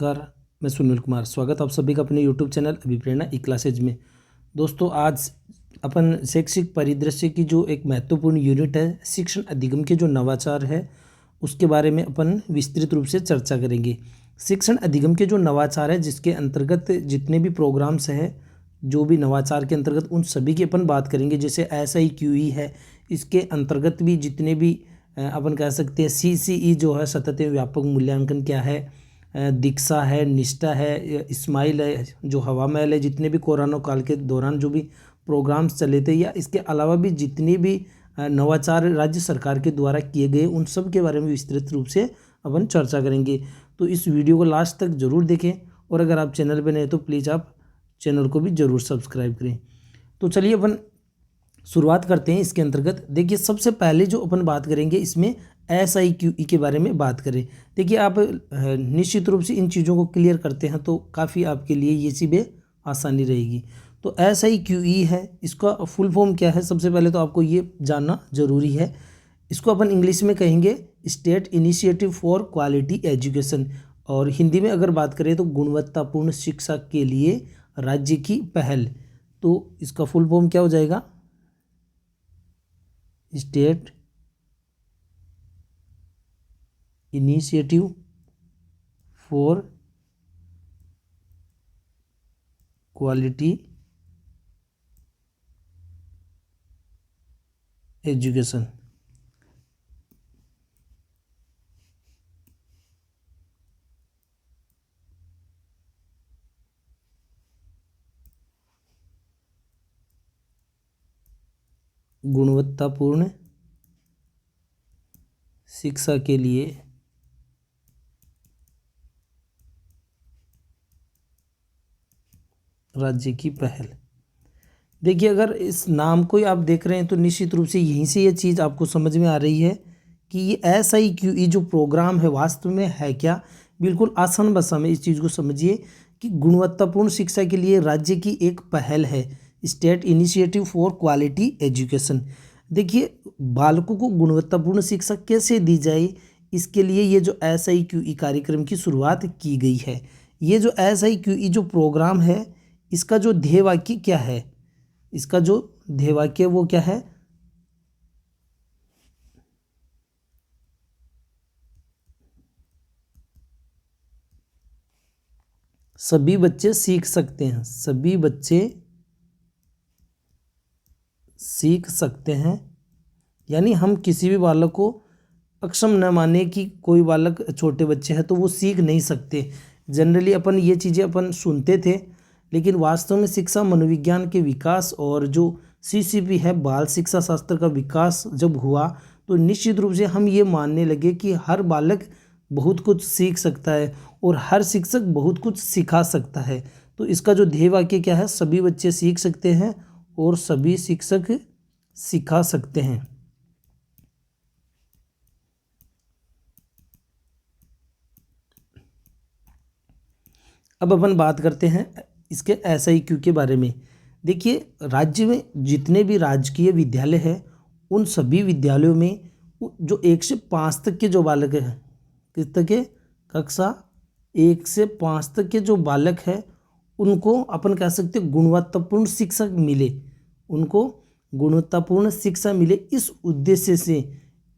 नमस्कार, मैं सुनील कुमार। स्वागत आप सभी का अपने YouTube चैनल अभिप्रेरणा ई क्लासेज में। दोस्तों, आज अपन शैक्षिक परिदृश्य की जो एक महत्वपूर्ण यूनिट है, शिक्षण अधिगम के जो नवाचार है, उसके बारे में अपन विस्तृत रूप से चर्चा करेंगे। शिक्षण अधिगम के जो नवाचार है, जिसके अंतर्गत जितने भी प्रोग्राम्स हैं, जो भी नवाचार के अंतर्गत, उन सभी की अपन बात करेंगे। जैसे SIQE है, इसके अंतर्गत भी जितने भी अपन कह सकते हैं CCE जो है, सतत व्यापक मूल्यांकन क्या है, दीक्षा है, निष्ठा है, इस्माइल है, जो हवा महल है, जितने भी कोरोना काल के दौरान जो भी प्रोग्राम्स चले थे, या इसके अलावा भी जितनी भी नवाचार राज्य सरकार के द्वारा किए गए, उन सब के बारे में विस्तृत रूप से अपन चर्चा करेंगे। तो इस वीडियो को लास्ट तक ज़रूर देखें, और अगर आप चैनल पर नए तो प्लीज़ आप चैनल को भी ज़रूर सब्सक्राइब करें। तो चलिए अपन शुरुआत करते हैं। इसके अंतर्गत देखिए, सबसे पहले जो अपन बात करेंगे, इसमें SIQE के बारे में बात करें। देखिए, आप निश्चित रूप से इन चीज़ों को क्लियर करते हैं तो काफ़ी आपके लिए ये चीज़ें आसानी रहेगी। तो SIQE है, इसका फुल फॉर्म क्या है, सबसे पहले तो आपको ये जानना ज़रूरी है। इसको अपन इंग्लिश में कहेंगे state initiative for quality education, और हिंदी में अगर बात करें तो गुणवत्तापूर्ण शिक्षा के लिए राज्य की पहल। तो इसका फुल फॉर्म क्या हो जाएगा, state initiative for quality education. गुणवत्तापूर्ण शिक्षा के लिए राज्य की पहल। देखिए, अगर इस नाम को ही आप देख रहे हैं तो निश्चित रूप से यहीं से ये चीज़ आपको समझ में आ रही है कि ये SIQE जो प्रोग्राम है वास्तव में है क्या। बिल्कुल आसान भाषा में इस चीज़ को समझिए कि गुणवत्तापूर्ण शिक्षा के लिए राज्य की एक पहल है, state initiative for quality education. देखिए, बालकों को गुणवत्तापूर्ण शिक्षा कैसे दी जाए, इसके लिए ये जो SIQE कार्यक्रम की शुरुआत की गई है। ये जो SIQE जो प्रोग्राम है, इसका जो ध्येय वाक्य क्या है, इसका जो ध्येय वाक्य वो क्या है, सभी बच्चे सीख सकते हैं, सभी बच्चे सीख सकते हैं। यानी हम किसी भी बालक को अक्षम न माने कि कोई बालक छोटे बच्चे हैं तो वो सीख नहीं सकते। जनरली अपन ये चीज़ें अपन सुनते थे, लेकिन वास्तव में शिक्षा मनोविज्ञान के विकास और जो CCP है, बाल शिक्षा शास्त्र का विकास जब हुआ, तो निश्चित रूप से हम ये मानने लगे कि हर बालक बहुत कुछ सीख सकता है और हर शिक्षक बहुत कुछ सिखा सकता है। तो इसका जो ध्येय वाक्य क्या है, सभी बच्चे सीख सकते हैं और सभी शिक्षक सिखा सकते हैं। अब अपन बात करते हैं इसके SIQ के बारे में। देखिए, राज्य में जितने भी राजकीय विद्यालय हैं, उन सभी विद्यालयों में जो 1 से 5 तक के जो बालक हैं, किस तक के, कक्षा 1 से 5 तक के जो बालक हैं, उनको अपन कह सकते हैं गुणवत्तापूर्ण शिक्षा मिले, उनको गुणवत्तापूर्ण शिक्षा मिले, इस उद्देश्य से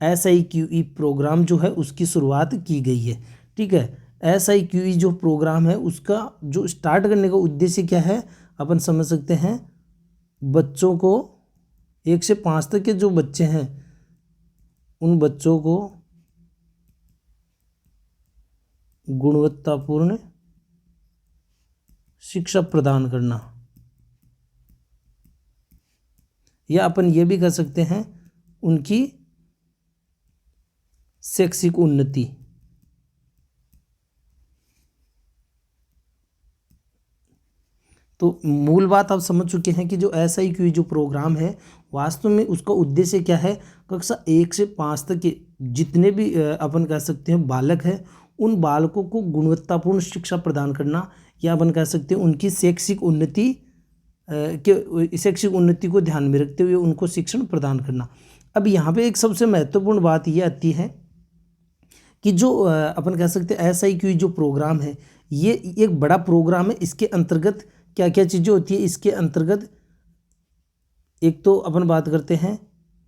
SIQE प्रोग्राम जो है उसकी शुरुआत की गई है। ठीक है, SIQE जो प्रोग्राम है उसका जो स्टार्ट करने का उद्देश्य क्या है, अपन समझ सकते हैं। बच्चों को 1 से 5 तक के जो बच्चे हैं, उन बच्चों को गुणवत्तापूर्ण शिक्षा प्रदान करना, या अपन ये भी कह सकते हैं उनकी शैक्षिक उन्नति। तो मूल बात आप समझ चुके हैं कि जो SIQE जो प्रोग्राम है, वास्तव में उसका उद्देश्य क्या है, कक्षा 1 से 5 तक के जितने भी अपन कह सकते हैं बालक हैं, उन बालकों को गुणवत्तापूर्ण शिक्षा प्रदान करना, या अपन कह सकते हैं उनकी शैक्षिक उन्नति शैक्षिक उन्नति को ध्यान में रखते हुए उनको शिक्षण प्रदान करना। अब यहाँ पे एक सबसे महत्वपूर्ण बात ये आती है कि जो अपन कह सकते हैं SIQE जो प्रोग्राम है, ये एक बड़ा प्रोग्राम है। इसके अंतर्गत क्या क्या चीज़ें होती है, इसके अंतर्गत एक तो अपन बात करते हैं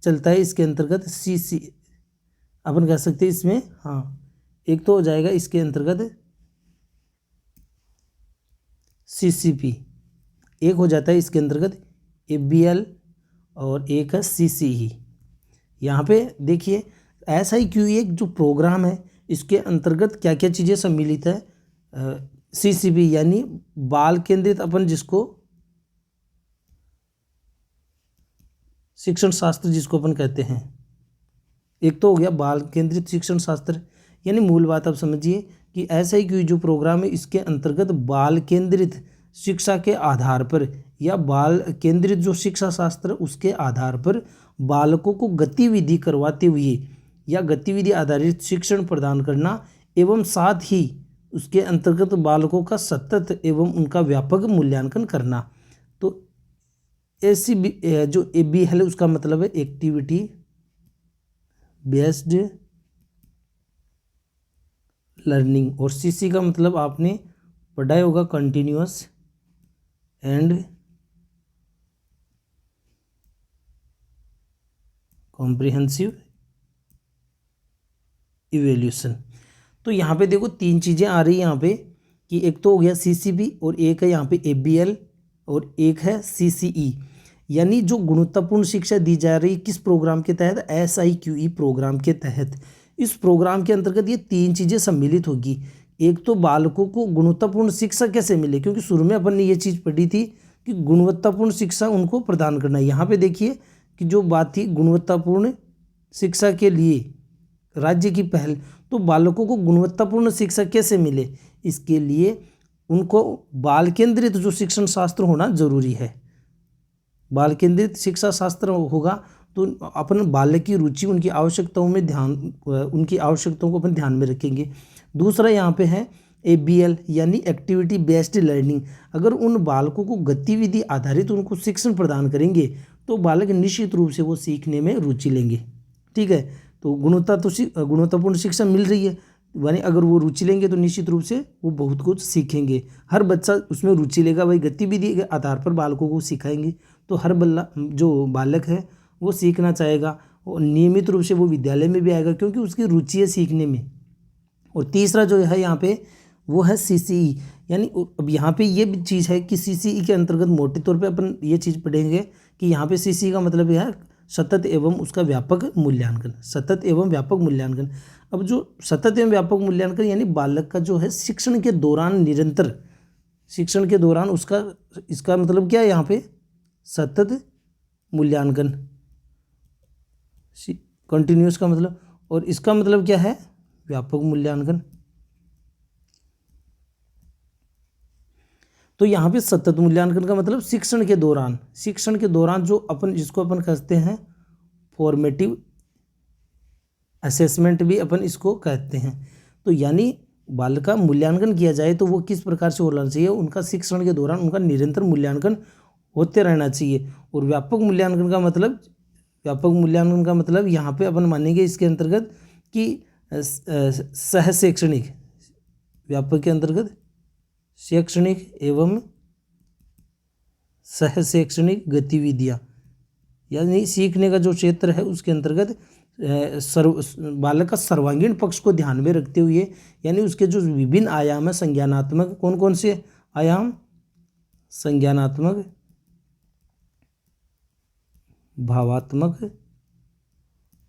चलता है इसके अंतर्गत सी अपन कह सकते हैं इसमें, हाँ एक तो हो जाएगा इसके अंतर्गत CCP, एक हो जाता है इसके अंतर्गत ABL और एक है CCE। यहाँ पे देखिए SIQ एक जो प्रोग्राम है इसके अंतर्गत क्या क्या चीज़ें सम्मिलित है। CCP यानी बाल केंद्रित अपन जिसको शिक्षण शास्त्र जिसको अपन कहते हैं, एक तो हो गया बाल केंद्रित शिक्षण शास्त्र। यानी मूल बात आप समझिए कि SIQ जो प्रोग्राम है इसके अंतर्गत बाल केंद्रित शिक्षा के आधार पर या बाल केंद्रित जो शिक्षा शास्त्र उसके आधार पर बालकों को गतिविधि करवाते हुए या गतिविधि आधारित शिक्षण प्रदान करना एवं साथ ही उसके अंतर्गत बालकों का सतत एवं उनका व्यापक मूल्यांकन करना। तो ऐसी जो ABL है उसका मतलब है एक्टिविटी बेस्ड लर्निंग, और CC का मतलब आपने पढ़ा होगा कंटिन्यूअस एंड कॉम्प्रिहेंसिव इवेल्यूशन। तो यहाँ पे देखो तीन चीज़ें आ रही हैं यहाँ पे कि एक तो हो गया CCP और एक है यहाँ पे ABL और एक है CCE। यानी जो गुणवत्तापूर्ण शिक्षा दी जा रही किस प्रोग्राम के तहत, SIQE प्रोग्राम के तहत। इस प्रोग्राम के अंतर्गत ये तीन चीज़ें सम्मिलित होगी। एक तो बालकों को गुणवत्तापूर्ण शिक्षा कैसे मिले, क्योंकि शुरू में अपन ने ये चीज़ पढ़ी थी कि गुणवत्तापूर्ण शिक्षा उनको प्रदान करना। यहाँ पे देखिए कि जो बात थी गुणवत्तापूर्ण शिक्षा के लिए राज्य की पहल, तो बालकों को गुणवत्तापूर्ण शिक्षा कैसे मिले, इसके लिए उनको बाल केंद्रित जो शिक्षण शास्त्र होना जरूरी है। बाल केंद्रित शिक्षा शास्त्र होगा तो अपन बालक की रुचि उनकी आवश्यकताओं में उनकी आवश्यकताओं को अपन ध्यान में रखेंगे। दूसरा यहाँ पे है ABL यानी एक्टिविटी बेस्ड लर्निंग। अगर उन बालकों को गतिविधि आधारित उनको शिक्षण प्रदान करेंगे तो बालक निश्चित रूप से वो सीखने में रुचि लेंगे। ठीक है, तो गुणवत्तापूर्ण शिक्षा मिल रही है, यानी अगर वो रुचि लेंगे तो निश्चित रूप से वो बहुत कुछ सीखेंगे। हर बच्चा उसमें रुचि लेगा, वही गतिविधि के आधार पर बालकों को सिखाएंगे तो हर जो बालक है वो सीखना चाहेगा और नियमित रूप से वो विद्यालय में भी आएगा क्योंकि उसकी रुचि है सीखने में। और तीसरा जो है यहाँ पे वो है CCE। यानी अब यहाँ पे ये भी चीज़ है कि CCE के अंतर्गत मोटे तौर पे अपन ये चीज़ पढ़ेंगे कि यहाँ पे CCE का मतलब यह है सतत एवं उसका व्यापक मूल्यांकन, सतत एवं व्यापक मूल्यांकन। अब जो सतत एवं व्यापक मूल्यांकन यानी बालक का जो है शिक्षण के दौरान निरंतर शिक्षण के दौरान उसका, इसका मतलब क्या है यहाँ पे सतत मूल्यांकन, कंटिन्यूस का मतलब, और इसका मतलब क्या है व्यापक मूल्यांकन। तो यहाँ पे सतत मूल्यांकन का मतलब शिक्षण के दौरान जो अपन जिसको अपन कहते हैं फॉर्मेटिव असेसमेंट भी अपन इसको कहते हैं। तो यानी बालक का मूल्यांकन किया जाए तो वो किस प्रकार से होना चाहिए, उनका शिक्षण के दौरान उनका निरंतर मूल्यांकन होते रहना चाहिए। और व्यापक मूल्यांकन का मतलब यहाँ पे अपन मानेंगे इसके अंतर्गत कि सह शैक्षणिक, व्यापक के अंतर्गत शैक्षणिक एवं सह शैक्षणिक गतिविधियाँ, यानी सीखने का जो क्षेत्र है उसके अंतर्गत बालक का सर्वांगीण पक्ष को ध्यान में रखते हुए, यानी उसके जो विभिन्न आयाम है संज्ञानात्मक, कौन कौन से आयाम, संज्ञानात्मक, भावात्मक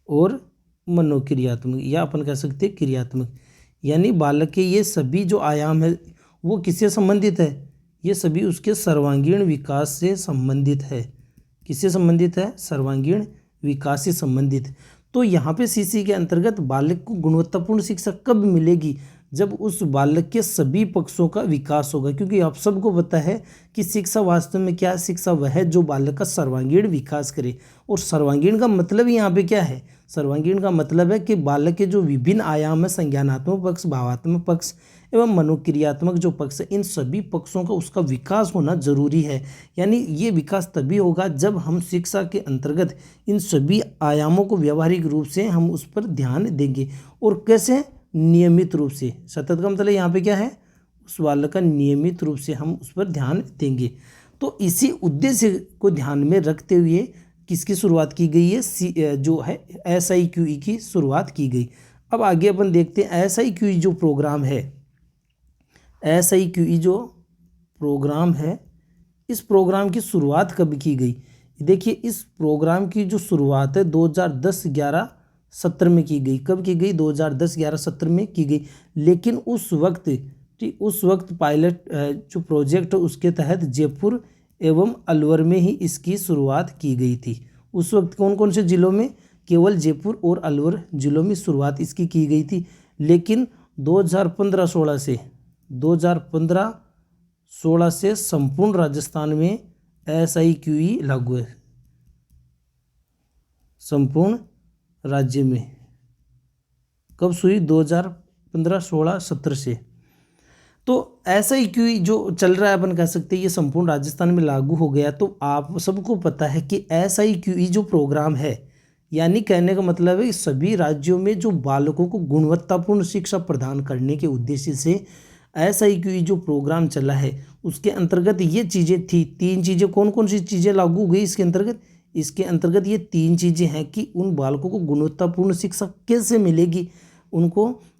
और मनोक्रियात्मक, या अपन कह सकते हैं क्रियात्मक। यानी बालक के ये सभी जो आयाम है वो किससे संबंधित है, ये सभी उसके सर्वांगीण विकास से संबंधित है। किससे संबंधित है, सर्वांगीण विकास से संबंधित। तो यहाँ पे CC के अंतर्गत बालक को गुणवत्तापूर्ण शिक्षा कब मिलेगी, जब उस बालक के सभी पक्षों का विकास होगा। क्योंकि आप सबको पता है कि शिक्षा वास्तव में क्या है, शिक्षा वह है जो बालक का सर्वांगीण विकास करे। और सर्वांगीण का मतलब यहाँ पे क्या है, सर्वांगीण का मतलब है कि बालक के जो विभिन्न आयाम है संज्ञानात्मक पक्ष, भावात्मक पक्ष एवं मनोक्रियात्मक जो पक्ष है, इन सभी पक्षों का उसका विकास होना जरूरी है। यानी ये विकास तभी होगा जब हम शिक्षा के अंतर्गत इन सभी आयामों को व्यवहारिक रूप से हम उस पर ध्यान देंगे। और कैसे, नियमित रूप से। सतत का मतलब यहाँ पे क्या है, उस बालक का नियमित रूप से हम उस पर ध्यान देंगे। तो इसी उद्देश्य को ध्यान में रखते हुए किसकी शुरुआत की गई है, जो है SIQE की शुरुआत की गई। अब आगे अपन देखते हैं SIQE जो प्रोग्राम है, SIQE जो प्रोग्राम है, इस प्रोग्राम की शुरुआत कब की गई। देखिए इस प्रोग्राम की जो शुरुआत है 2010-11-17 में की गई। कब की गई, 2010-11-17 में की गई। लेकिन उस वक्त पायलट जो प्रोजेक्ट उसके तहत जयपुर एवं अलवर में ही इसकी शुरुआत की गई थी। उस वक्त कौन कौन से जिलों में, केवल जयपुर और अलवर जिलों में शुरुआत इसकी की गई थी। लेकिन 2015-16 से संपूर्ण राजस्थान में SIQE लागू है, संपूर्ण राज्य में। कब हुई, 2015-16-17 से। तो SIQE जो चल रहा है, अपन कह सकते हैं ये संपूर्ण राजस्थान में लागू हो गया। तो आप सबको पता है कि SIQE जो प्रोग्राम है, यानी कहने का मतलब है सभी राज्यों में जो बालकों को गुणवत्तापूर्ण शिक्षा प्रदान करने के उद्देश्य से SIQE जो प्रोग्राम चला है, उसके अंतर्गत ये चीज़ें थी। 3 चीज़ें, कौन कौन सी चीज़ें लागू हुई इसके अंतर्गत। इसके अंतर्गत ये 3 चीज़ें हैं कि उन बालकों को गुणवत्तापूर्ण शिक्षा कैसे मिलेगी।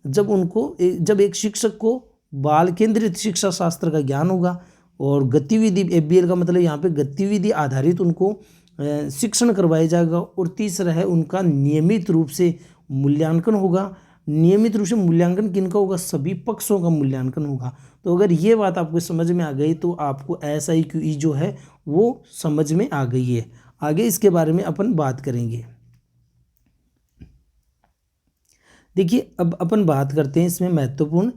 जब एक शिक्षक को बाल केंद्रित शिक्षा शास्त्र का ज्ञान होगा और गतिविधि, ABL का मतलब यहाँ पे गतिविधि आधारित उनको शिक्षण करवाया जाएगा। और तीसरा है उनका नियमित रूप से मूल्यांकन होगा। नियमित रूप से मूल्यांकन किनका होगा, सभी पक्षों का मूल्यांकन होगा। तो अगर ये बात आपको समझ में आ गई तो आपको SIQE जो है वो समझ में आ गई है। आगे इसके बारे में अपन बात करेंगे। देखिए अब अपन बात करते हैं इसमें महत्वपूर्ण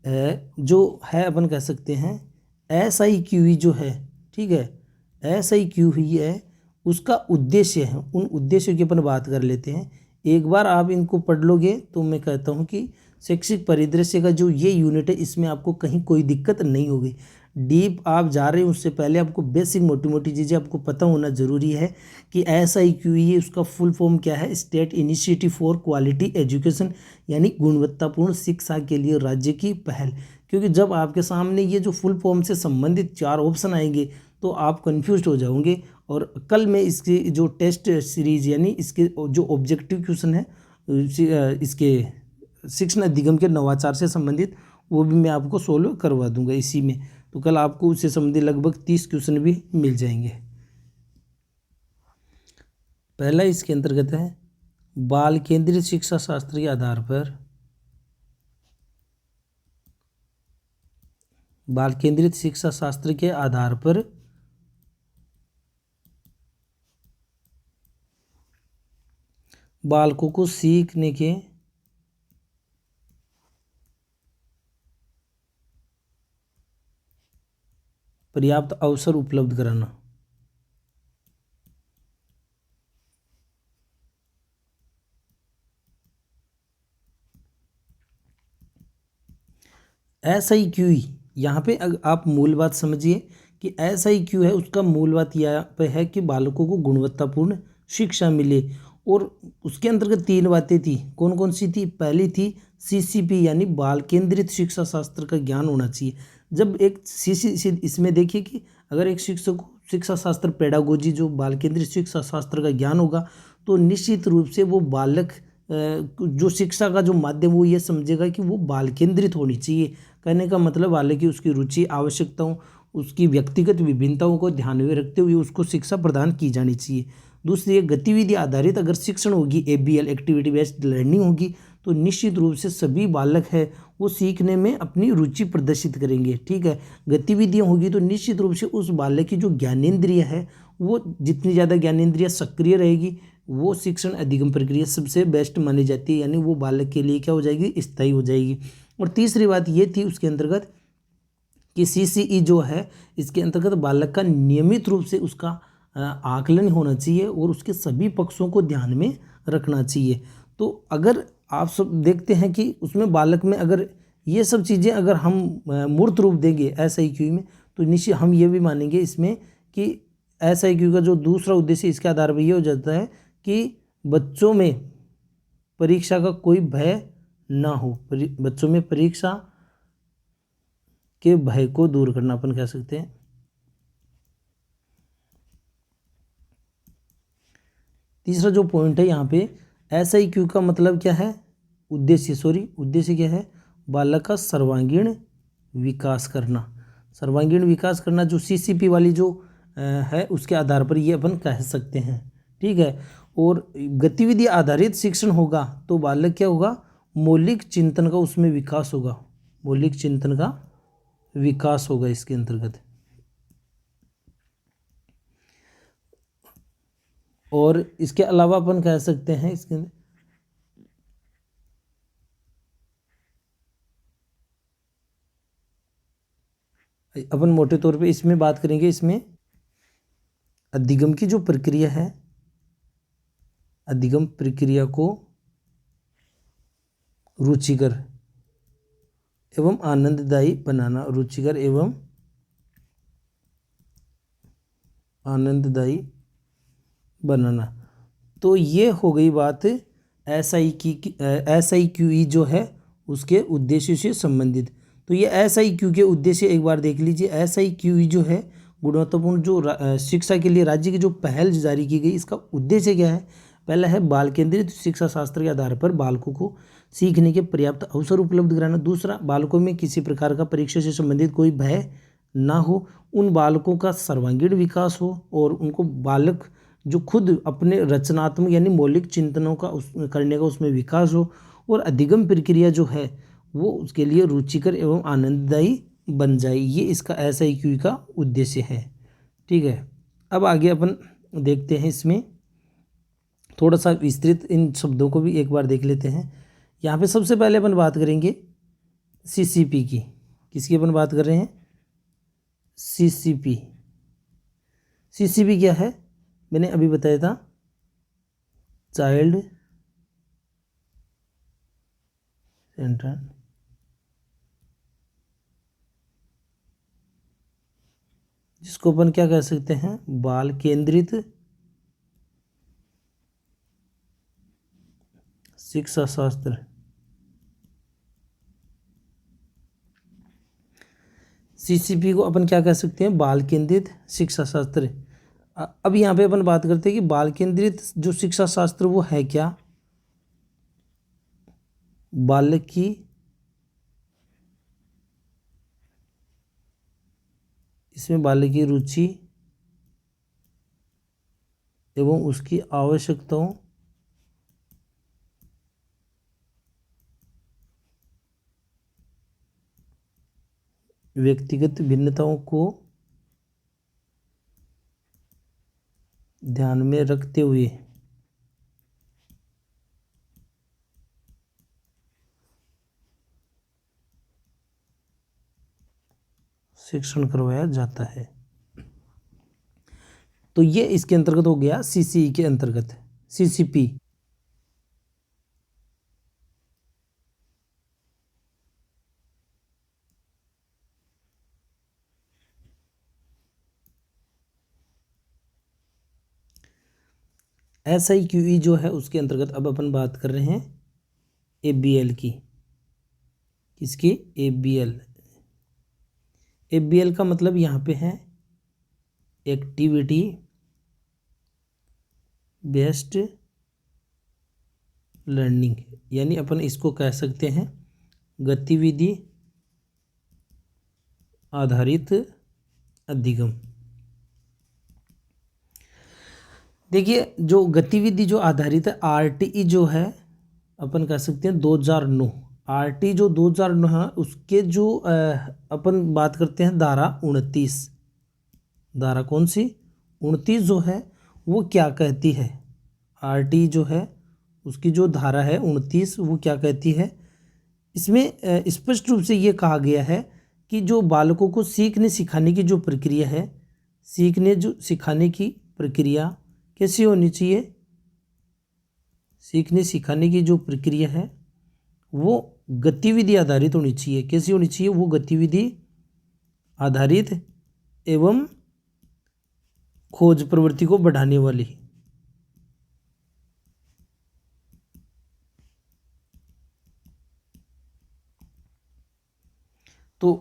जो है, अपन कह सकते हैं SIQE जो है, ठीक है, SIQE है, उसका उद्देश्य है। उन उद्देश्यों की अपन बात कर लेते हैं। एक बार आप इनको पढ़ लोगे तो मैं कहता हूँ कि शैक्षिक परिदृश्य का जो ये यूनिट है, इसमें आपको कहीं कोई दिक्कत नहीं होगी। डीप आप जा रहे हैं उससे पहले आपको बेसिक मोटी मोटी चीज़ें आपको पता होना ज़रूरी है कि SIQE उसका फुल फॉर्म क्या है, state initiative for quality education, यानी गुणवत्तापूर्ण शिक्षा के लिए राज्य की पहल। क्योंकि जब आपके सामने ये जो फुल फॉर्म से संबंधित 4 ऑप्शन आएंगे तो आप कन्फ्यूज हो जाओगे। और कल मैं इसकी जो टेस्ट सीरीज, यानी इसके जो ऑब्जेक्टिव क्वेश्चन है इसके शिक्षण अधिगम के नवाचार से संबंधित, वो भी मैं आपको सोल्व करवा दूंगा इसी में। तो कल आपको उससे संबंधित लगभग 30 क्वेश्चन भी मिल जाएंगे। पहला इसके अंतर्गत है बाल केंद्रित शिक्षा शास्त्र के आधार पर, बाल केंद्रित शिक्षा शास्त्र के आधार पर बालकों को सीखने के पर्याप्त अवसर उपलब्ध कराना। SIQE यहाँ पे आप मूल बात समझिए कि SIQE है, उसका मूल बात यहाँ पे है कि बालकों को गुणवत्तापूर्ण शिक्षा मिले। और उसके अंतर्गत 3 बातें थी। कौन कौन सी थी। पहली थी CCP, यानी बाल केंद्रित शिक्षा शास्त्र का ज्ञान होना चाहिए। जब एक इसमें देखिए कि अगर एक शिक्षक को शिक्षा शास्त्र पेडागोजी, जो बाल केंद्रित शिक्षा शास्त्र का ज्ञान होगा, तो निश्चित रूप से वो बालक जो शिक्षा का जो माध्यम वो ये समझेगा कि वो बाल केंद्रित होनी चाहिए। कहने का मतलब बालक की उसकी रुचि, आवश्यकताओं, उसकी व्यक्तिगत विभिन्नताओं को ध्यान में रखते हुए उसको शिक्षा प्रदान की जानी चाहिए। दूसरी एक गतिविधि आधारित अगर शिक्षण होगी, ABL एक्टिविटी बेस्ड लर्निंग होगी, तो निश्चित रूप से सभी बालक है वो सीखने में अपनी रुचि प्रदर्शित करेंगे। ठीक है, गतिविधियाँ होगी तो निश्चित रूप से उस बालक की जो ज्ञानेंद्रिय है, वो जितनी ज़्यादा ज्ञानेंद्रिय सक्रिय रहेगी, वो शिक्षण अधिगम प्रक्रिया सबसे बेस्ट मानी जाती है, यानी वो बालक के लिए क्या हो जाएगी, स्थायी हो जाएगी। और तीसरी बात ये थी उसके अंतर्गत कि CCE जो है, इसके अंतर्गत बालक का नियमित रूप से उसका आकलन होना चाहिए और उसके सभी पक्षों को ध्यान में रखना चाहिए। तो अगर आप सब देखते हैं कि उसमें बालक में अगर ये सब चीज़ें अगर हम मूर्त रूप देंगे SIQE में, तो निश्चित हम ये भी मानेंगे इसमें कि SIQE का जो दूसरा उद्देश्य इसके आधार पर ये हो जाता है कि बच्चों में परीक्षा का कोई भय ना हो, बच्चों में परीक्षा के भय को दूर करना अपन कह सकते हैं। तीसरा जो पॉइंट है यहाँ पे SIQ का मतलब क्या है, उद्देश्य क्या है, बालक का सर्वांगीण विकास करना। सर्वांगीण विकास करना जो CCP वाली जो है उसके आधार पर ये अपन कह सकते हैं, ठीक है। और गतिविधि आधारित शिक्षण होगा तो बालक क्या होगा, मौलिक चिंतन का उसमें विकास होगा, मौलिक चिंतन का विकास होगा इसके अंतर्गत। और इसके अलावा अपन कह सकते हैं इसके अपन मोटे तौर पे इसमें बात करेंगे, इसमें अधिगम की जो प्रक्रिया है, अधिगम प्रक्रिया को रुचिकर एवं आनंददायी बनाना, रुचिकर एवं आनंददायी बनाना। तो ये हो गई बात SIQE जो है उसके उद्देश्य से संबंधित। तो ये SIQ के उद्देश्य एक बार देख लीजिए। SIQE जो है गुणवत्तापूर्ण जो शिक्षा के लिए राज्य की जो पहल जारी की गई, इसका उद्देश्य क्या है, पहला है बाल केंद्रित शिक्षा शास्त्र के आधार पर बालकों को सीखने के पर्याप्त अवसर उपलब्ध कराना। दूसरा, बालकों में किसी प्रकार का परीक्षा से संबंधित कोई भय ना हो, उन बालकों का सर्वांगीण विकास हो और उनको बालक जो खुद अपने रचनात्मक यानी मौलिक चिंतनों का करने का उसमें विकास हो, और अधिगम प्रक्रिया जो है वो उसके लिए रुचिकर एवं आनंददायी बन जाए। ये इसका SIQ का उद्देश्य है, ठीक है। अब आगे अपन देखते हैं, इसमें थोड़ा सा विस्तृत इन शब्दों को भी एक बार देख लेते हैं। यहाँ पे सबसे पहले अपन बात करेंगे CCP की। किसकी अपन बात कर रहे हैं, CCP। CCP क्या है, मैंने अभी बताया था, चाइल्ड सेंटर जिसको अपन क्या कह सकते हैं, बाल केंद्रित शिक्षा शास्त्र। CCP को अपन क्या कह सकते हैं, बाल केंद्रित शिक्षा शास्त्र। अब यहाँ पे अपन बात करते हैं कि बाल केंद्रित जो शिक्षा शास्त्र वो है क्या, बालक की इसमें बालक की रुचि एवं उसकी आवश्यकताओं व्यक्तिगत भिन्नताओं को ध्यान में रखते हुए शिक्षण करवाया जाता है। तो ये इसके अंतर्गत हो गया, CCE के अंतर्गत। CCP SIQE जो है उसके अंतर्गत अब अपन बात कर रहे हैं ABL की। किसकी, ABL। ABL का मतलब यहाँ पे है एक्टिविटी बेस्ड लर्निंग, यानी अपन इसको कह सकते हैं गतिविधि आधारित अधिगम। देखिए जो गतिविधि जो आधारित है, RTE जो है अपन कह सकते हैं 2009, RTE जो 2009 है उसके जो अपन बात करते हैं धारा 29, धारा कौन सी 29 जो है वो क्या कहती है, RTE जो है उसकी जो धारा है 29 वो क्या कहती है, इसमें स्पष्ट रूप से ये कहा गया है कि जो बालकों को सीखने सिखाने की जो प्रक्रिया है, सीखने जो सिखाने की प्रक्रिया कैसी होनी चाहिए, सीखने सिखाने की जो प्रक्रिया है वो गतिविधि आधारित होनी चाहिए। कैसी होनी चाहिए, वो गतिविधि आधारित एवं खोज प्रवृत्ति को बढ़ाने वाली। तो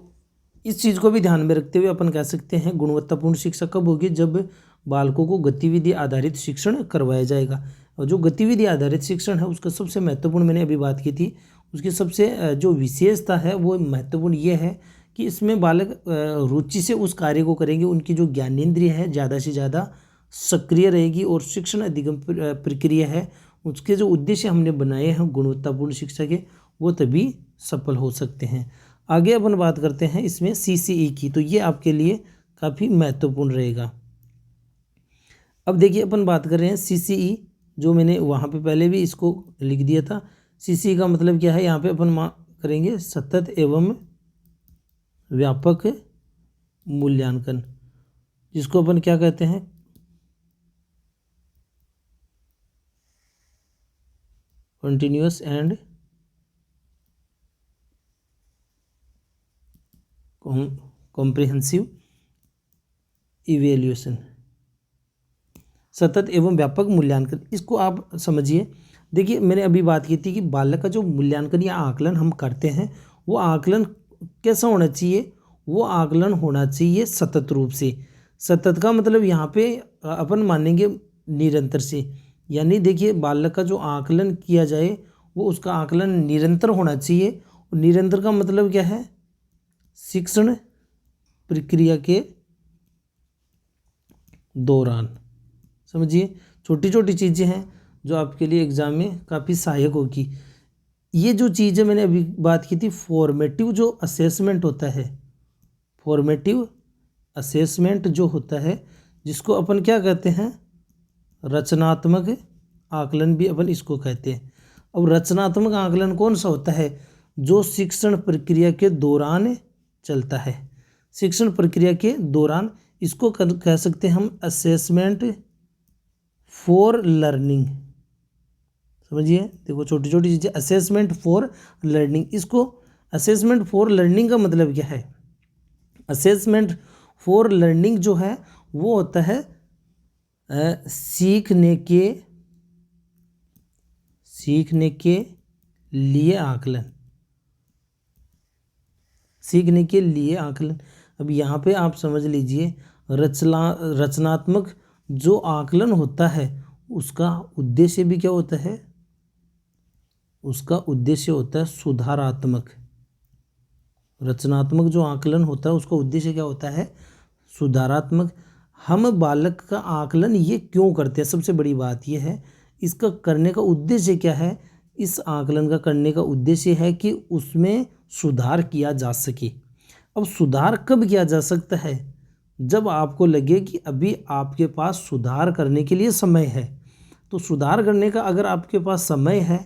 इस चीज़ को भी ध्यान में रखते हुए अपन कह सकते हैं गुणवत्तापूर्ण शिक्षा कब होगी, जब बालकों को गतिविधि आधारित शिक्षण करवाया जाएगा। और जो गतिविधि आधारित शिक्षण है उसका सबसे महत्वपूर्ण, मैंने अभी बात की थी, उसकी सबसे जो विशेषता है वो महत्वपूर्ण ये है कि इसमें बालक रुचि से उस कार्य को करेंगे, उनकी जो ज्ञानेंद्रिय है ज़्यादा से ज़्यादा सक्रिय रहेगी, और शिक्षण अधिगम प्रक्रिया है उसके जो उद्देश्य हमने बनाए हैं गुणवत्तापूर्ण शिक्षा के, वो तभी सफल हो सकते हैं। आगे अपन बात करते हैं इसमें CCE की, तो ये आपके लिए काफ़ी महत्वपूर्ण रहेगा। अब देखिए अपन बात कर रहे हैं CCE, जो मैंने वहाँ पे पहले भी इसको लिख दिया था। CCE का मतलब क्या है, यहाँ पे अपन करेंगे सतत एवं व्यापक मूल्यांकन, जिसको अपन क्या कहते हैं, कंटिन्यूअस एंड कॉम्प्रिहेंसिव इवेल्यूशन, सतत एवं व्यापक मूल्यांकन। इसको आप समझिए। देखिए मैंने अभी बात की थी कि बालक का जो मूल्यांकन या आकलन हम करते हैं वो आकलन कैसा होना चाहिए, वो आकलन होना चाहिए सतत रूप से। सतत का मतलब यहाँ पे अपन मानेंगे निरंतर से, यानी देखिए बालक का जो आकलन किया जाए वो उसका आकलन निरंतर होना चाहिए। और निरंतर का मतलब क्या है, शिक्षण प्रक्रिया के दौरान। समझिए, छोटी छोटी चीज़ें हैं जो आपके लिए एग्ज़ाम में काफ़ी सहायक होगी। ये जो चीज़ें मैंने अभी बात की थी, फॉर्मेटिव जो असेसमेंट होता है, फॉर्मेटिव असेसमेंट जो होता है, जिसको अपन क्या कहते हैं, रचनात्मक आकलन भी अपन इसको कहते हैं। अब रचनात्मक आकलन कौन सा होता है, जो शिक्षण प्रक्रिया के दौरान चलता है, शिक्षण प्रक्रिया के दौरान। इसको कह सकते हैं हम असेसमेंट फॉर लर्निंग। समझिए, देखो छोटी छोटी चीज़ें, असेसमेंट फॉर लर्निंग। इसको असेसमेंट फॉर लर्निंग का मतलब क्या है, असेसमेंट फॉर लर्निंग जो है वो होता है सीखने के लिए आकलन, सीखने के लिए आकलन। अब यहाँ पे आप समझ लीजिए, रचनात्मक जो आकलन होता है उसका उद्देश्य भी क्या होता है, उसका उद्देश्य होता है सुधारात्मक। रचनात्मक जो आकलन होता है उसका उद्देश्य क्या होता है, सुधारात्मक। हम बालक का आकलन ये क्यों करते हैं, सबसे बड़ी बात ये है, इसका करने का उद्देश्य क्या है। इस आकलन का करने का उद्देश्य है कि उसमें सुधार किया जा सके। अब सुधार कब किया जा सकता है, जब आपको लगे कि अभी आपके पास सुधार करने के लिए समय है। तो सुधार करने का अगर आपके पास समय है,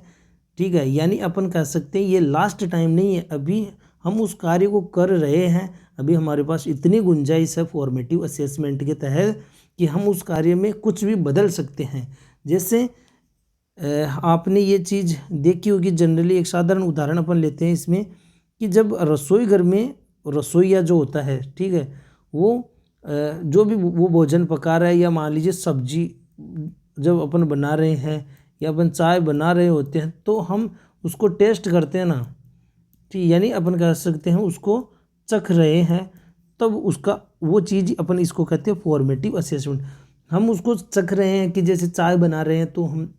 ठीक है, यानी अपन कह सकते हैं ये लास्ट टाइम नहीं है, अभी हम उस कार्य को कर रहे हैं, अभी हमारे पास इतनी गुंजाइश है फॉर्मेटिव असेसमेंट के तहत कि हम उस कार्य में कुछ भी बदल सकते हैं। जैसे आपने ये चीज़ देखी होगी, जनरली एक साधारण उदाहरण अपन लेते हैं इसमें, कि जब रसोई घर में रसोईया जो होता है, ठीक है, वो जो भी वो भोजन पका रहा है, या मान लीजिए सब्जी जब अपन बना रहे हैं या अपन चाय बना रहे होते हैं, तो हम उसको टेस्ट करते हैं ना, ठीक, यानी अपन कह सकते हैं उसको चख रहे हैं, तब उसका वो चीज़ अपन इसको कहते हैं फॉर्मेटिव असेसमेंट। हम उसको चख रहे हैं कि जैसे चाय बना रहे हैं तो हम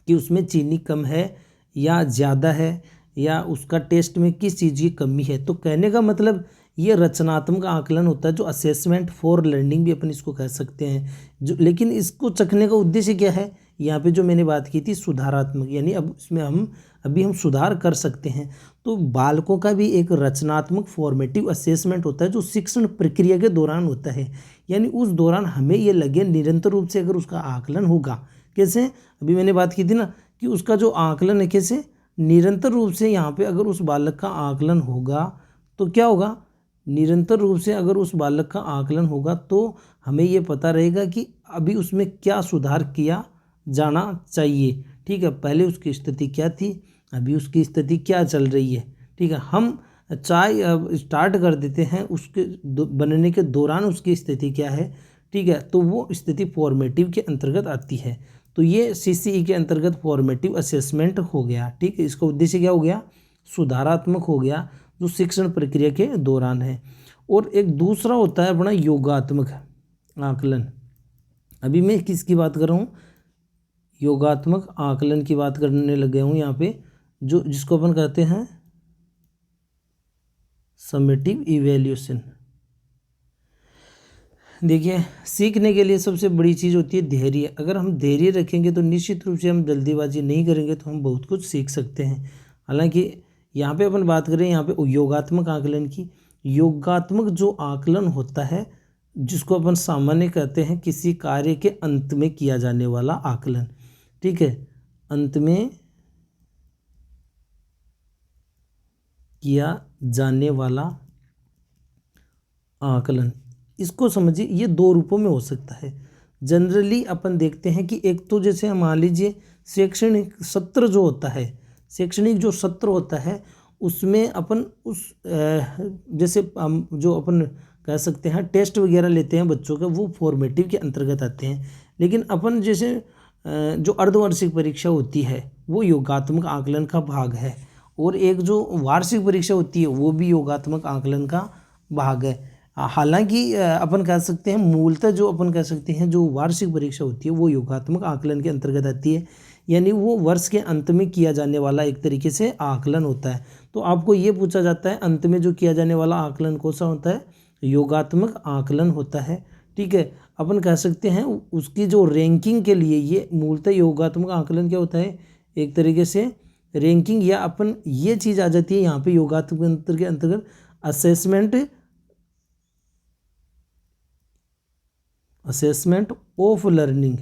कि उसमें चीनी कम है या ज़्यादा है, या उसका टेस्ट में किस चीज़ की कमी है। तो कहने का मतलब ये रचनात्मक आकलन होता है, जो असेसमेंट फॉर लर्निंग भी अपन इसको कह सकते हैं। जो लेकिन इसको चखने का उद्देश्य क्या है, यहाँ पे जो मैंने बात की थी सुधारात्मक, यानी अब इसमें हम सुधार कर सकते हैं। तो बालकों का भी एक रचनात्मक फॉर्मेटिव असेसमेंट होता है जो शिक्षण प्रक्रिया के दौरान होता है, यानी उस दौरान हमें ये लगे निरंतर रूप से अगर उसका आकलन होगा, कैसे, अभी मैंने बात की थी ना कि उसका जो आकलन है कैसे, निरंतर रूप से। यहाँ पे अगर उस बालक का आकलन होगा तो क्या होगा, निरंतर रूप से अगर उस बालक का आकलन होगा तो हमें ये पता रहेगा कि अभी उसमें क्या सुधार किया जाना चाहिए। ठीक है, पहले उसकी स्थिति क्या थी, अभी उसकी स्थिति क्या चल रही है। ठीक है, हम चाय स्टार्ट कर देते हैं, उसके बनने के दौरान उसकी स्थिति क्या है। ठीक है, तो वो स्थिति फॉर्मेटिव के अंतर्गत आती है। तो ये CCE के अंतर्गत फॉर्मेटिव असेसमेंट हो गया। ठीक है, इसका उद्देश्य क्या हो गया, सुधारात्मक हो गया। जो शिक्षण प्रक्रिया के दौरान है। और एक दूसरा होता है अपना योगात्मक आकलन। अभी मैं किसकी बात कर रहा हूँ, योगात्मक आकलन की बात करने लग गया हूँ यहाँ पे, जो जिसको अपन कहते हैं समेटिव इवैल्यूएशन। देखिए, सीखने के लिए सबसे बड़ी चीज़ होती है धैर्य। अगर हम धैर्य रखेंगे तो निश्चित रूप से हम जल्दीबाजी नहीं करेंगे तो हम बहुत कुछ सीख सकते हैं। हालांकि यहाँ पे अपन बात करें यहाँ पे योगात्मक आकलन की। योगात्मक जो आकलन होता है, जिसको अपन सामान्य कहते हैं किसी कार्य के अंत में किया जाने वाला आकलन। ठीक है, अंत में किया जाने वाला आकलन, इसको समझिए ये दो रूपों में हो सकता है। जनरली अपन देखते हैं कि एक तो जैसे मान लीजिए शैक्षणिक सत्र जो होता है, शैक्षणिक जो सत्र होता है उसमें अपन उस जैसे जो अपन कह सकते हैं टेस्ट वगैरह लेते हैं बच्चों के, वो फॉर्मेटिव के अंतर्गत आते हैं। लेकिन अपन जैसे जो अर्धवार्षिक परीक्षा होती है वो योगात्मक आकलन का भाग है, और एक जो वार्षिक परीक्षा होती है वो भी योगात्मक आकलन का भाग है। हालांकि अपन कह सकते हैं मूलतः जो अपन कह सकते हैं जो वार्षिक परीक्षा होती है वो योगात्मक आकलन के अंतर्गत आती है, यानी वो वर्ष के अंत में किया जाने वाला एक तरीके से आकलन होता है। तो आपको ये पूछा जाता है अंत में जो किया जाने वाला आकलन कौन सा होता है, योगात्मक आकलन होता है। ठीक है, अपन कह सकते हैं उसकी जो रैंकिंग के लिए ये मूलतः योगात्मक आकलन क्या होता है, एक तरीके से रैंकिंग, या अपन ये चीज़ आ जाती है यहाँ पे योगात्मक के अंतर्गत असेसमेंट ऑफ लर्निंग।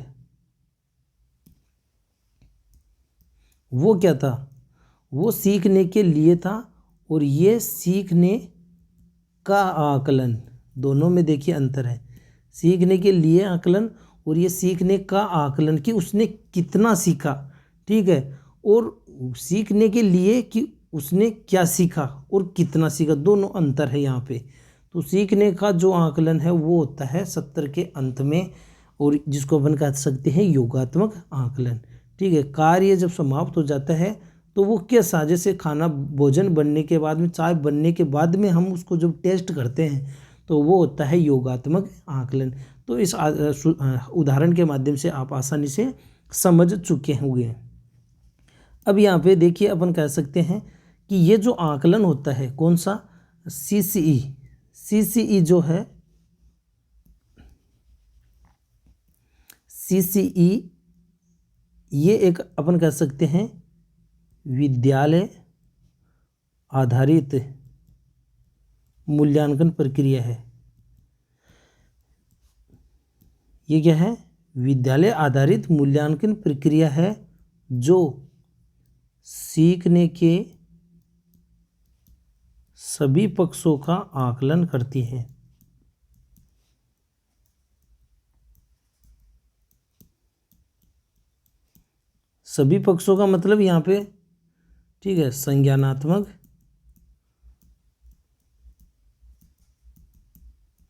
वो क्या था, वो सीखने के लिए था, और ये सीखने का आकलन, दोनों में देखिए अंतर है। सीखने के लिए आकलन और ये सीखने का आकलन कि उसने कितना सीखा। ठीक है, और सीखने के लिए कि उसने क्या सीखा और कितना सीखा, दोनों अंतर है यहाँ पे। तो सीखने का जो आकलन है वो होता है सत्र के अंत में, और जिसको अपन कह सकते हैं योगात्मक आकलन। ठीक है, कार्य जब समाप्त हो जाता है तो वो कैसा, जैसे खाना भोजन बनने के बाद में, चाय बनने के बाद में हम उसको जब टेस्ट करते हैं तो वो होता है योगात्मक आकलन। तो इस उदाहरण के माध्यम से आप आसानी से समझ चुके होंगे। अब यहाँ पे देखिए अपन कह सकते हैं कि ये जो आकलन होता है कौन सा, सीसीई जो है, सीसीई ये एक अपन कह सकते हैं विद्यालय आधारित मूल्यांकन प्रक्रिया है। ये क्या है, विद्यालय आधारित मूल्यांकन प्रक्रिया है जो सीखने के सभी पक्षों का आकलन करती है। सभी पक्षों का मतलब यहाँ पे, ठीक है, संज्ञानात्मक,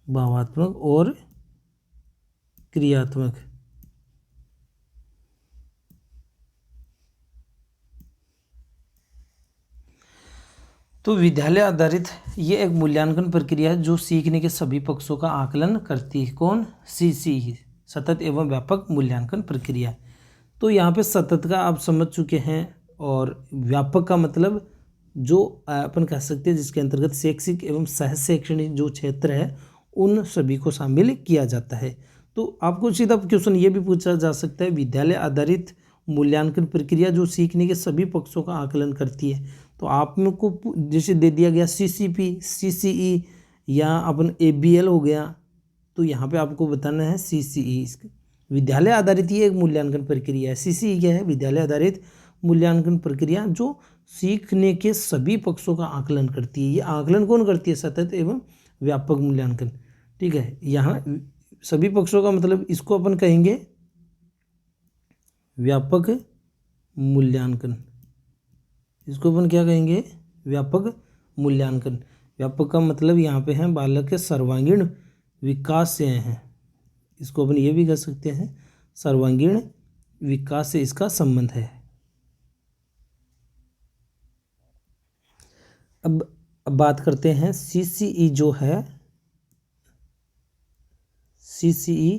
भावात्मक और क्रियात्मक। तो विद्यालय आधारित ये एक मूल्यांकन प्रक्रिया है जो सीखने के सभी पक्षों का आकलन करती है। कौन, सीसी, सतत एवं व्यापक मूल्यांकन प्रक्रिया। तो यहाँ पे सतत का आप समझ चुके हैं, और व्यापक का मतलब जो अपन कह सकते हैं जिसके अंतर्गत शैक्षिक एवं सह शैक्षणिक जो क्षेत्र है उन सभी को शामिल किया जाता है। तो आपको सीधा क्वेश्चन ये भी पूछा जा सकता है, विद्यालय आधारित मूल्यांकन प्रक्रिया जो सीखने के सभी पक्षों का आकलन करती है, तो आप में को जैसे दे दिया गया सीसीपी, सीसीई या अपन एबीएल हो गया, तो यहाँ पे आपको बताना है सीसीई। विद्यालय आधारित ये एक मूल्यांकन प्रक्रिया है। सीसीई क्या है, विद्यालय आधारित मूल्यांकन प्रक्रिया जो सीखने के सभी पक्षों का आकलन करती है। ये आकलन कौन करती है, सतत एवं व्यापक मूल्यांकन। ठीक है, यहाँ सभी पक्षों का मतलब इसको अपन कहेंगे व्यापक मूल्यांकन। इसको अपन क्या कहेंगे, व्यापक मूल्यांकन। व्यापक का मतलब यहाँ पे है बालक के सर्वांगीण विकास से हैं, इसको अपन ये भी कह सकते हैं सर्वांगीण विकास से इसका संबंध है। अब अब बात करते हैं सीसीई जो है, सीसीई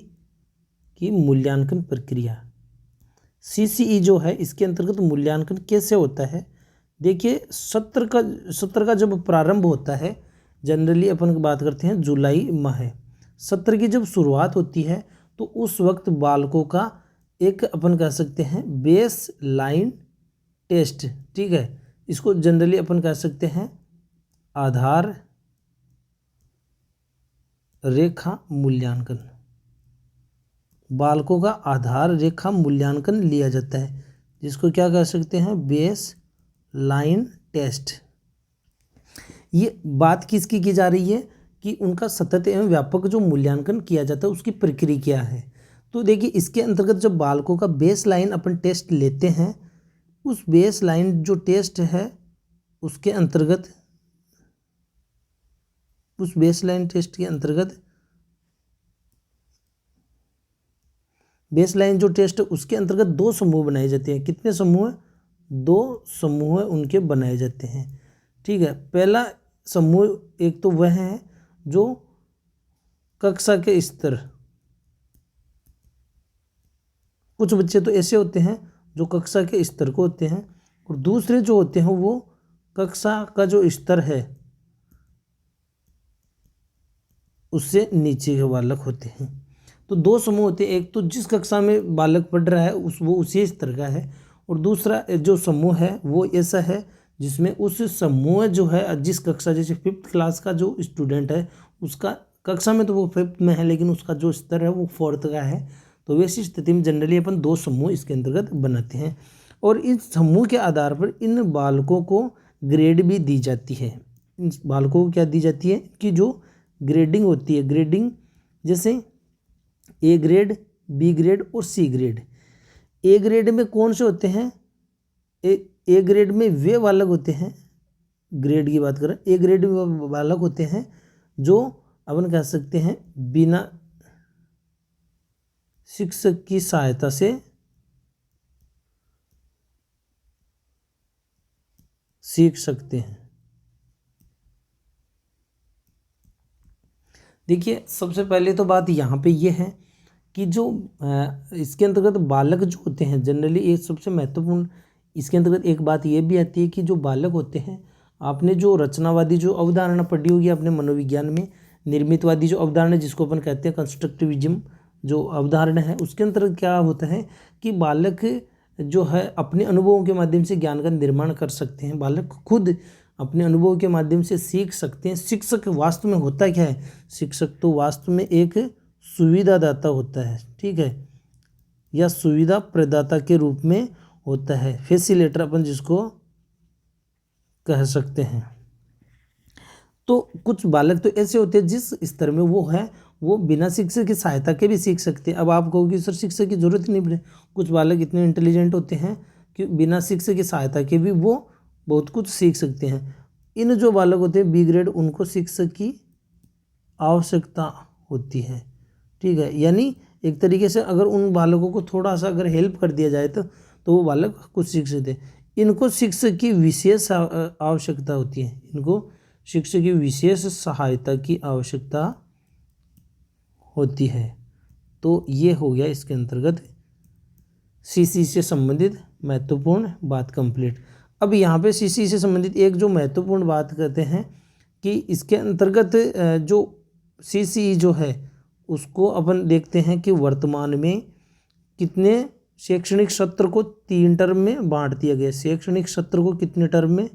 की मूल्यांकन प्रक्रिया। सीसीई जो है इसके अंतर्गत मूल्यांकन कैसे होता है। देखिए सत्र का जब प्रारंभ होता है, जनरली अपन बात करते हैं जुलाई माह, सत्र की जब शुरुआत होती है तो उस वक्त बालकों का एक अपन कह सकते हैं बेस लाइन टेस्ट, ठीक है, इसको जनरली अपन कह सकते हैं आधार रेखा मूल्यांकन। बालकों का आधार रेखा मूल्यांकन लिया जाता है, जिसको क्या कह सकते हैं बेस लाइन टेस्ट। ये बात किसकी की जा रही है कि उनका सतत एवं व्यापक जो मूल्यांकन किया जाता है उसकी प्रक्रिया क्या है। तो देखिए इसके अंतर्गत जब बालकों का बेस लाइन अपन टेस्ट लेते हैं, उस बेस लाइन जो टेस्ट है उसके अंतर्गत, उस बेस लाइन टेस्ट के अंतर्गत बेसलाइन जो टेस्ट है उसके अंतर्गत दो समूह बनाए जाते हैं। कितने समूह? दो समूह उनके बनाए जाते हैं, ठीक है। पहला समूह एक तो वह है जो कक्षा के स्तर, कुछ बच्चे तो ऐसे होते हैं जो कक्षा के स्तर को होते हैं, और दूसरे जो होते हैं वो कक्षा का जो स्तर है उससे नीचे के बालक होते हैं। तो दो समूह होते हैं, एक तो जिस कक्षा में बालक पढ़ रहा है वो उसी स्तर का है, और दूसरा जो समूह है वो ऐसा है जिसमें उस समूह जो है जिस कक्षा, जैसे 5th क्लास का जो स्टूडेंट है उसका कक्षा में तो वो 5th में है लेकिन उसका जो स्तर है वो 4th का है। तो वैसी स्थिति में जनरली अपन दो समूह इसके अंतर्गत बनाते हैं, और इस समूह के आधार पर इन बालकों को ग्रेड भी दी जाती है। इन बालकों को क्या दी जाती है कि जो ग्रेडिंग होती है, ग्रेडिंग जैसे ए ग्रेड, बी ग्रेड और सी ग्रेड। ए ग्रेड में कौन से होते हैं? ए ग्रेड में वे बालक होते हैं, ग्रेड की बात करें, ए ग्रेड में बालक होते हैं जो अपन कह सकते हैं बिना शिक्षक की सहायता से सीख सकते हैं। देखिए सबसे पहले तो बात यहाँ पे ये है कि जो इसके अंतर्गत बालक जो होते हैं जनरली, ये सबसे महत्वपूर्ण इसके अंतर्गत एक बात ये भी आती है कि जो बालक होते हैं, आपने जो रचनावादी जो अवधारणा पढ़ी होगी अपने मनोविज्ञान में, निर्मितवादी जो अवधारणा जिसको अपन कहते हैं कंस्ट्रक्टिविज्म जो अवधारणा है, उसके अंतर्गत क्या होता है कि बालक जो है अपने अनुभवों के माध्यम से ज्ञान का निर्माण कर सकते हैं, बालक खुद अपने अनुभव के माध्यम से सीख सकते हैं। शिक्षक वास्तव में होता क्या है? शिक्षक तो वास्तव में एक सुविधादाता होता है, ठीक है, या सुविधा प्रदाता के रूप में होता है, फैसिलिटेटर अपन जिसको कह सकते हैं। तो कुछ बालक तो ऐसे होते हैं जिस स्तर में वो है वो बिना शिक्षक की सहायता के भी सीख सकते हैं। अब आप कहोगे सर शिक्षक की जरूरत नहीं पड़े, कुछ बालक इतने इंटेलिजेंट होते हैं कि बिना शिक्षक की सहायता के भी वो बहुत कुछ सीख सकते हैं। इन जो बालक होते हैं बी ग्रेड, उनको शिक्षक की आवश्यकता होती है, ठीक है, यानी एक तरीके से अगर उन बालकों को थोड़ा सा अगर हेल्प कर दिया जाए तो वो बालक कुछ सीख सकते हैं। इनको शिक्षक की विशेष आवश्यकता होती है, इनको शिक्षक की विशेष सहायता की आवश्यकता होती है। तो ये हो गया इसके अंतर्गत सीसी से संबंधित महत्वपूर्ण बात कंप्लीट। अब यहाँ पे सीसी से संबंधित एक जो महत्वपूर्ण बात करते हैं कि इसके अंतर्गत जो सीसी जो है उसको अपन देखते हैं कि वर्तमान में कितने शैक्षणिक सत्र को 3 टर्म में बांट दिया गया। शैक्षणिक सत्र को कितने टर्म में?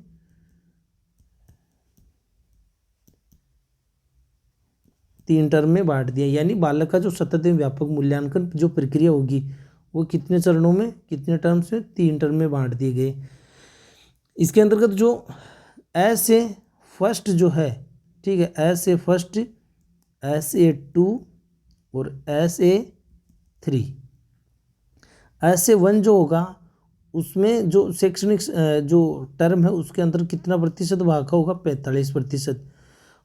3 टर्म में बांट दिया, यानी बालक का जो सतत एवं व्यापक मूल्यांकन जो प्रक्रिया होगी वो कितने चरणों में, कितने टर्म्स में? 3 टर्म में बांट दिए गए। इसके अंतर्गत जो ऐसे फर्स्ट जो है, ठीक है, ऐसे फर्स्ट, SA2 और SA3, SA1 जो होगा उसमें जो शैक्षणिक जो टर्म है उसके अंदर कितना प्रतिशत भाग होगा? 45%,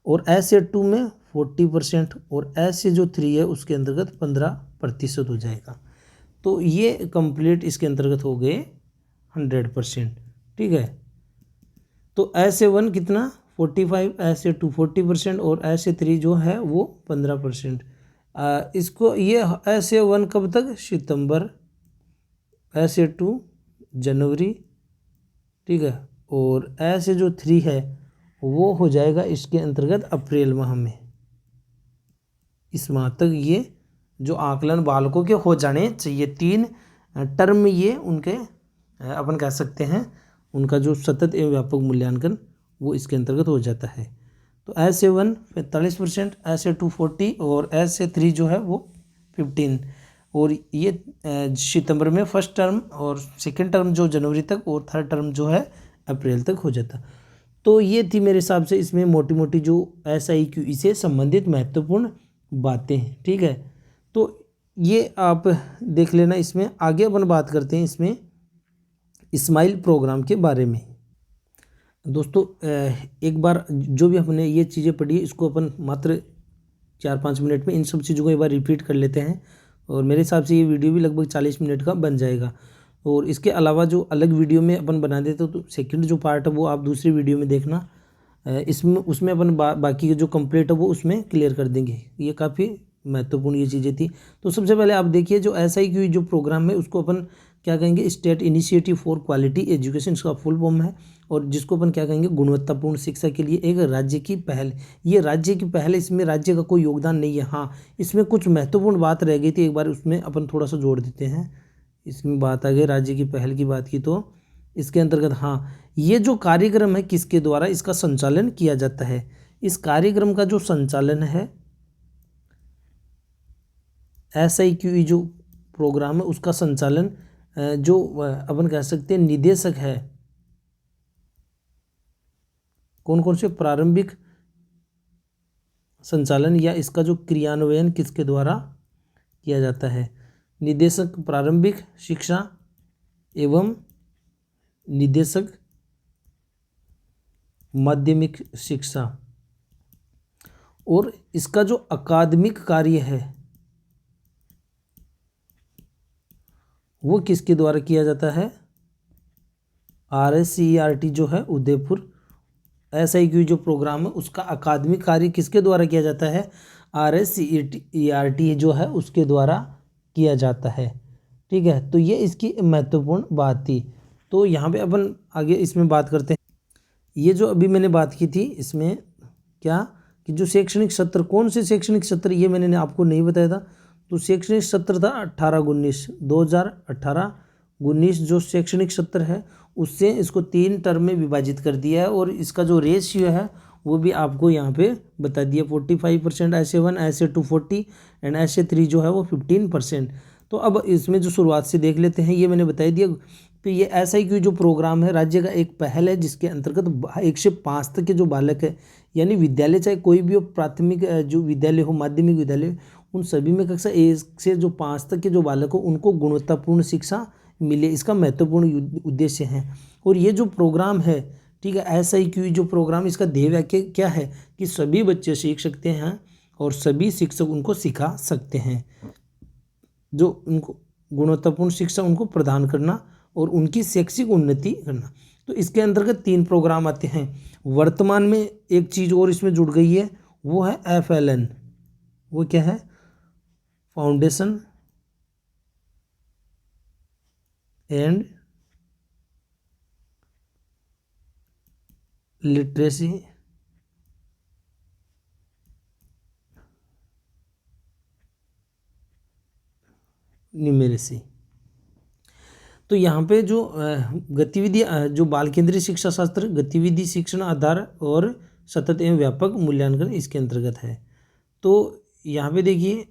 और SA2 में 40%, और SA3 है उसके अंतर्गत 15% हो जाएगा। तो ये कंप्लीट इसके अंतर्गत हो गए 100%, ठीक है। तो SA1 कितना? 45, ऐसे 2 40% और ऐसे 3 जो है वो 15%। इसको ये ऐसे 1 कब तक, सितंबर, ऐसे 2 जनवरी, ठीक है, और ऐसे जो 3 है वो हो जाएगा इसके अंतर्गत अप्रैल माह में। इस माह तक ये जो आकलन बालकों के हो जाने चाहिए, 3 टर्म ये उनके अपन कह सकते हैं उनका जो सतत एवं व्यापक मूल्यांकन वो इसके अंतर्गत हो जाता है। तो ऐसे 1 45%, ऐसे 2 40 और ऐसे 3 जो है वो 15। और ये सितंबर में फर्स्ट टर्म और सेकेंड टर्म जो जनवरी तक और थर्ड टर्म जो है अप्रैल तक हो जाता। तो ये थी मेरे हिसाब से इसमें मोटी मोटी जो SIQE से संबंधित महत्वपूर्ण बातें, ठीक है। तो ये आप देख लेना। इसमें आगे अपन बात करते हैं इसमें स्माइल प्रोग्राम के बारे में। दोस्तों एक बार जो भी अपने ये चीज़ें पढ़ी इसको अपन मात्र 4-5 मिनट में इन सब चीज़ों को एक बार रिपीट कर लेते हैं, और मेरे हिसाब से ये वीडियो भी लगभग 40 मिनट का बन जाएगा। और इसके अलावा जो अलग वीडियो में अपन बना देते तो सेकंड जो पार्ट है वो आप दूसरी वीडियो में देखना, इसमें उसमें अपन बाकी जो कंप्लीट है वो उसमें क्लियर कर देंगे। ये काफ़ी महत्वपूर्ण ये चीज़ें थी। तो सबसे पहले आप देखिए जो SIQE जो प्रोग्राम है उसको अपन क्या कहेंगे, state initiative for quality education, इसका फुल फॉर्म है, और जिसको अपन क्या कहेंगे, गुणवत्तापूर्ण शिक्षा के लिए एक राज्य की पहल। ये राज्य की पहल है, इसमें राज्य का कोई योगदान नहीं है। हाँ, इसमें कुछ महत्वपूर्ण बात रह गई थी, एक बार उसमें अपन थोड़ा सा जोड़ देते हैं। इसमें बात आ गई राज्य की पहल की बात की, तो इसके अंतर्गत हाँ, ये जो कार्यक्रम है किसके द्वारा इसका संचालन किया जाता है। इस कार्यक्रम का जो संचालन है SIQE जो प्रोग्राम है उसका संचालन जो अपन कह सकते हैं निदेशक है, कौन कौन से प्रारंभिक संचालन या इसका जो क्रियान्वयन किसके द्वारा किया जाता है। निदेशक प्रारंभिक शिक्षा एवं निदेशक माध्यमिक शिक्षा। और इसका जो अकादमिक कार्य है वो किसके द्वारा किया जाता है, RSCERT जो है उदयपुर। SIQE जो प्रोग्राम है उसका अकादमिक कार्य किसके द्वारा किया जाता है, RSCERT जो है उसके द्वारा किया जाता है, ठीक है। तो ये इसकी महत्वपूर्ण बात थी। तो यहाँ पे अपन आगे इसमें बात करते हैं। ये जो अभी मैंने बात की थी इसमें क्या कि जो शैक्षणिक सत्र, कौन से शैक्षणिक सत्र ये मैंने आपको नहीं बताया था। तो शैक्षणिक सत्र था 18-19, 2018-19 जो शैक्षणिक सत्र है उससे इसको 3 टर्म में विभाजित कर दिया है, और इसका जो रेशियो है वो भी आपको यहाँ पे बता दिया। 45% ऐसे 1, ऐसे 2 40 एंड ऐसे 3 जो है वो 15%। तो अब इसमें जो शुरुआत से देख लेते हैं, ये मैंने बता दिया। तो ये SIQE जो प्रोग्राम है राज्य का एक पहल है जिसके अंतर्गत 1 से 5 तक के जो बालक है, यानी विद्यालय चाहे कोई भी हो, प्राथमिक जो विद्यालय हो, माध्यमिक विद्यालय, उन सभी में कक्षा 1 से जो 5 तक के जो बालक हो उनको गुणवत्तापूर्ण शिक्षा मिले, इसका महत्वपूर्ण उद्देश्य है। और ये जो प्रोग्राम है, ठीक है, SIQE जो प्रोग्राम, इसका ध्येय वाक्य क्या है कि सभी बच्चे सीख सकते हैं और सभी शिक्षक उनको सिखा सकते हैं, जो उनको गुणवत्तापूर्ण शिक्षा उनको प्रदान करना और उनकी शैक्षिक उन्नति करना। तो इसके अंतर्गत 3 प्रोग्राम आते हैं। वर्तमान में एक चीज़ और इसमें जुड़ गई है, वो है FLN। वो क्या है, फाउंडेशन एंड लिटरेसी न्यूमेरेसी। तो यहाँ पे जो गतिविधि जो बाल केंद्रीय शिक्षा शास्त्र, गतिविधि शिक्षण आधार और सतत एवं व्यापक मूल्यांकन इसके अंतर्गत है। तो यहाँ पे देखिए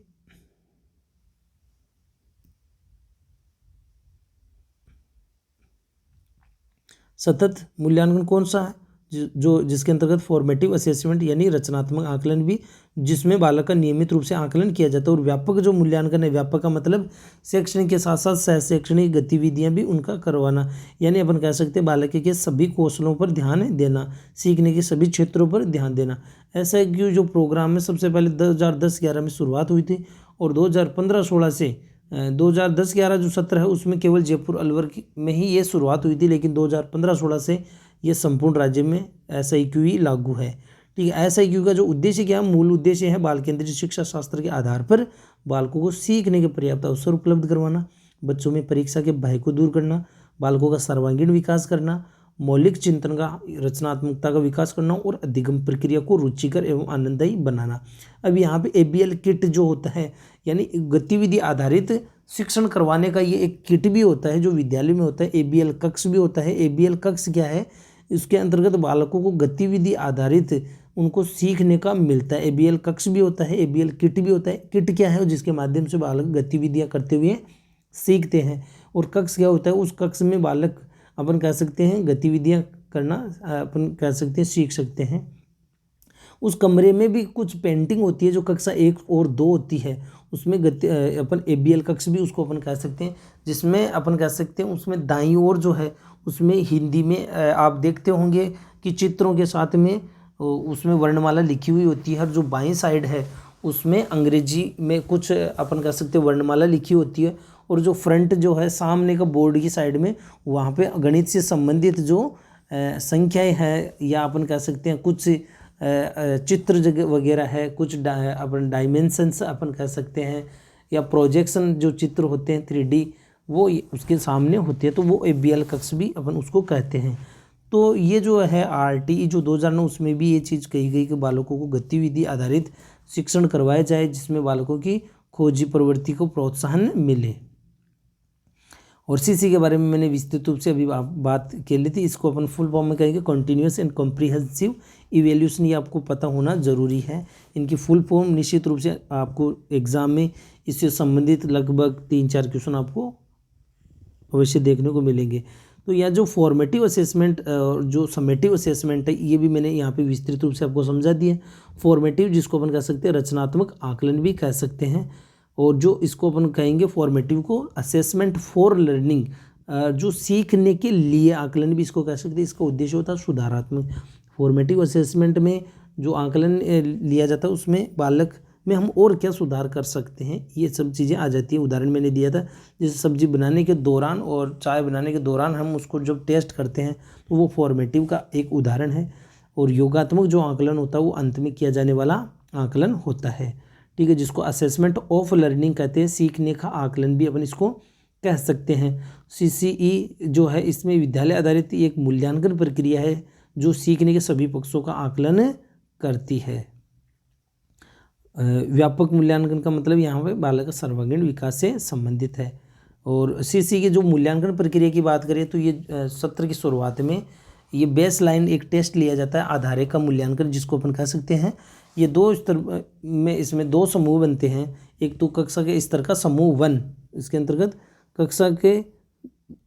सतत मूल्यांकन कौन सा है, जो जिसके अंतर्गत फॉर्मेटिव असेसमेंट यानी रचनात्मक आकलन भी, जिसमें बालक का नियमित रूप से आकलन किया जाता है। और व्यापक जो मूल्यांकन है, व्यापक का मतलब शैक्षणिक के साथ साथ सह शैक्षणिक गतिविधियां भी उनका करवाना, यानी अपन कह सकते हैं बालक के सभी कौशलों पर ध्यान देना, सीखने के सभी क्षेत्रों पर ध्यान देना। SIQE जो प्रोग्राम है सबसे पहले 2010-11 में शुरुआत हुई थी, और 2015-16 से 2010-11 जो सत्र है उसमें केवल जयपुर अलवर में ही ये शुरुआत हुई थी, लेकिन 2015-16 से ये संपूर्ण राज्य में SIQ ही लागू है। ठीक है, SIQ का जो उद्देश्य क्या है, मूल उद्देश्य है बाल केंद्रित शिक्षा शास्त्र के आधार पर बालकों को सीखने के पर्याप्त अवसर उपलब्ध करवाना, बच्चों में परीक्षा के भय को दूर करना, बालकों का सर्वांगीण विकास करना, मौलिक चिंतन का, रचनात्मकता का विकास करना और अधिगम प्रक्रिया को रुचिकर एवं आनंददायी बनाना। अब यहाँ पे ABL किट जो होता है, यानी गतिविधि आधारित शिक्षण करवाने का ये एक किट भी होता है जो विद्यालय में होता है। ABL कक्ष भी होता है। ABL कक्ष क्या है, इसके अंतर्गत बालकों को गतिविधि आधारित उनको सीखने का मिलता है। ABL कक्ष भी होता है, ABL किट भी होता है। किट क्या है, जिसके माध्यम से बालक गतिविधियाँ करते हुए सीखते हैं। और कक्ष क्या होता है, उस कक्ष में बालक अपन कह सकते हैं गतिविधियाँ करना अपन कह सकते हैं सीख सकते हैं। उस कमरे में भी कुछ पेंटिंग होती है जो कक्षा 1 और 2 होती है, उसमें अपन ABL कक्ष भी उसको अपन कह सकते हैं, जिसमें अपन कह सकते हैं उसमें दाईं ओर जो है उसमें हिंदी में आप देखते होंगे कि चित्रों के साथ में उसमें वर्णमाला लिखी हुई होती है। और जो बाईं साइड है उसमें अंग्रेजी में कुछ अपन कह सकते हैं वर्णमाला लिखी होती है। और जो फ्रंट जो है सामने का बोर्ड की साइड में, वहाँ पे गणित से संबंधित जो संख्याएं हैं या अपन कह सकते हैं कुछ चित्र जगह वगैरह है, कुछ अपन डायमेंशंस अपन कह सकते हैं, या प्रोजेक्शन जो चित्र होते हैं 3D वो उसके सामने होते हैं, तो वो ABL कक्ष भी अपन उसको कहते हैं। तो ये जो है RTE जो 2009 उसमें भी ये चीज़ कही गई कि बालकों को गतिविधि आधारित शिक्षण करवाया जाए जिसमें बालकों की खोजी प्रवृत्ति को प्रोत्साहन मिले। और CC के बारे में मैंने विस्तृत रूप से अभी बात कर ली थी। इसको अपन फुल फॉर्म में कहेंगे कॉन्टीन्यूअस एंड कॉम्प्रिहेंसिव इवेल्यूशन। ये आपको पता होना ज़रूरी है। इनकी फुल फॉर्म निश्चित रूप से आपको एग्ज़ाम में इससे संबंधित लगभग 3-4 क्वेश्चन आपको अवश्य देखने को मिलेंगे। तो यह जो फॉर्मेटिव असेसमेंट और जो समेटिव असेसमेंट है, ये भी मैंने यहाँ पे विस्तृत रूप से आपको समझा दिया। फॉर्मेटिव जिसको अपन कह सकते हैं रचनात्मक आकलन भी कह सकते हैं, और जो इसको अपन कहेंगे फॉर्मेटिव को असेसमेंट फॉर लर्निंग, जो सीखने के लिए आकलन भी इसको कह सकते हैं। इसका उद्देश्य होता है सुधारात्मक। फॉर्मेटिव असेसमेंट में जो आकलन लिया जाता है उसमें बालक में हम और क्या सुधार कर सकते हैं, ये सब चीज़ें आ जाती है। उदाहरण मैंने दिया था, जैसे सब्जी बनाने के दौरान और चाय बनाने के दौरान हम उसको जब टेस्ट करते हैं तो वो फॉर्मेटिव का एक उदाहरण है। और योगात्मक जो आकलन होता है वो अंत में किया जाने वाला आकलन होता है। ठीक है, जिसको असेसमेंट ऑफ लर्निंग कहते हैं, सीखने का आकलन भी अपन इसको कह सकते हैं। CCE जो है इसमें विद्यालय आधारित एक मूल्यांकन प्रक्रिया है जो सीखने के सभी पक्षों का आकलन करती है। व्यापक मूल्यांकन का मतलब यहाँ पे बालक का सर्वांगीण विकास से संबंधित है। और CC की जो मूल्यांकन प्रक्रिया की बात करें तो ये सत्र की शुरुआत में ये बेस लाइन एक टेस्ट लिया जाता है, आधारे का मूल्यांकन जिसको अपन कह सकते हैं। ये 2 स्तर में इसमें 2 समूह बनते हैं। एक तो कक्षा के स्तर का समूह 1, इसके अंतर्गत कक्षा के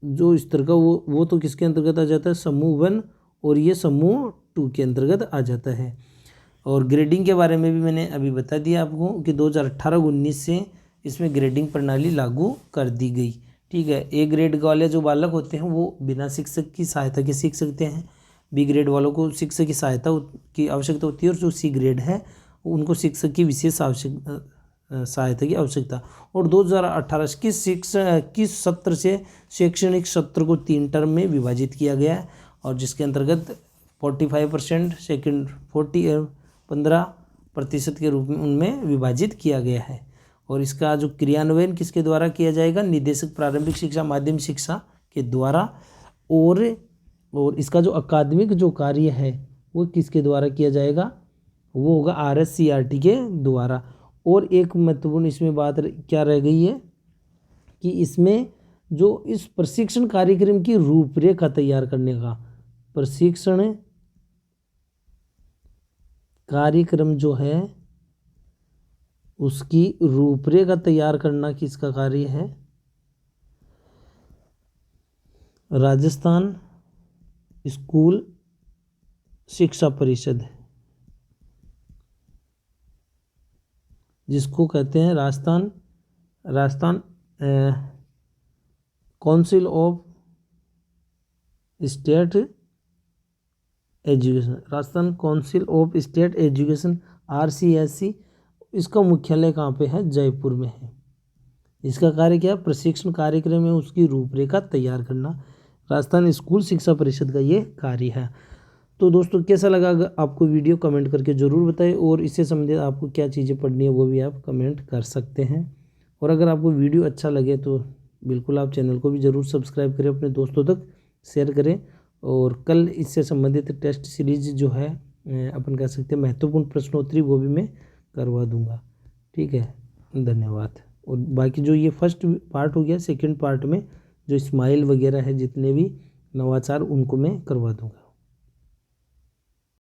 जो स्तर का वो तो किसके अंतर्गत आ जाता है, समूह 1, और ये समूह 2 के अंतर्गत आ जाता है। और ग्रेडिंग के बारे में भी मैंने अभी बता दिया आपको कि 2018-19 से इसमें ग्रेडिंग प्रणाली लागू कर दी गई। ठीक है, A ग्रेड वाले जो बालक होते हैं वो बिना शिक्षक की सहायता के सीख सकते हैं। B ग्रेड वालों को शिक्षक की सहायता की आवश्यकता होती है, और जो C ग्रेड है उनको शिक्षक की विशेष सहायता की आवश्यकता। और 2018 की सत्र से शैक्षणिक सत्र को 3 टर्म में विभाजित किया गया है, और जिसके अंतर्गत 45% सेकेंड 15% के रूप में उनमें विभाजित किया गया है। और इसका जो क्रियान्वयन किसके द्वारा किया जाएगा, निदेशक प्रारंभिक शिक्षा माध्यमिक शिक्षा के द्वारा। और इसका जो अकादमिक जो कार्य है वो किसके द्वारा किया जाएगा, वो होगा RSCRT के द्वारा। और एक महत्वपूर्ण इसमें बात क्या रह गई है कि इसमें जो इस प्रशिक्षण कार्यक्रम की रूपरेखा तैयार करने का, प्रशिक्षण कार्यक्रम जो है उसकी रूपरेखा तैयार करना किसका कार्य है, राजस्थान स्कूल शिक्षा परिषद, जिसको कहते हैं Rajasthan council of state education, Rajasthan council of state education RCSE। इसका मुख्यालय कहाँ पे है, जयपुर में है। इसका कार्य क्या है, प्रशिक्षण कार्यक्रम में उसकी रूपरेखा तैयार करना। राजस्थान स्कूल शिक्षा परिषद का ये कार्य है। तो दोस्तों कैसा लगा अगर आपको वीडियो कमेंट करके ज़रूर बताएं, और इससे संबंधित आपको क्या चीज़ें पढ़नी है वो भी आप कमेंट कर सकते हैं। और अगर आपको वीडियो अच्छा लगे तो बिल्कुल आप चैनल को भी ज़रूर सब्सक्राइब करें, अपने दोस्तों तक शेयर करें। और कल इससे संबंधित टेस्ट सीरीज जो है अपन कह सकते हैं महत्वपूर्ण प्रश्नोत्तरी, वो भी मैं करवा दूंगा। ठीक है, धन्यवाद। और बाकी जो ये फर्स्ट पार्ट हो गया, सेकंड पार्ट में जो स्माइल वगैरह है जितने भी नवाचार उनको मैं करवा दूंगा।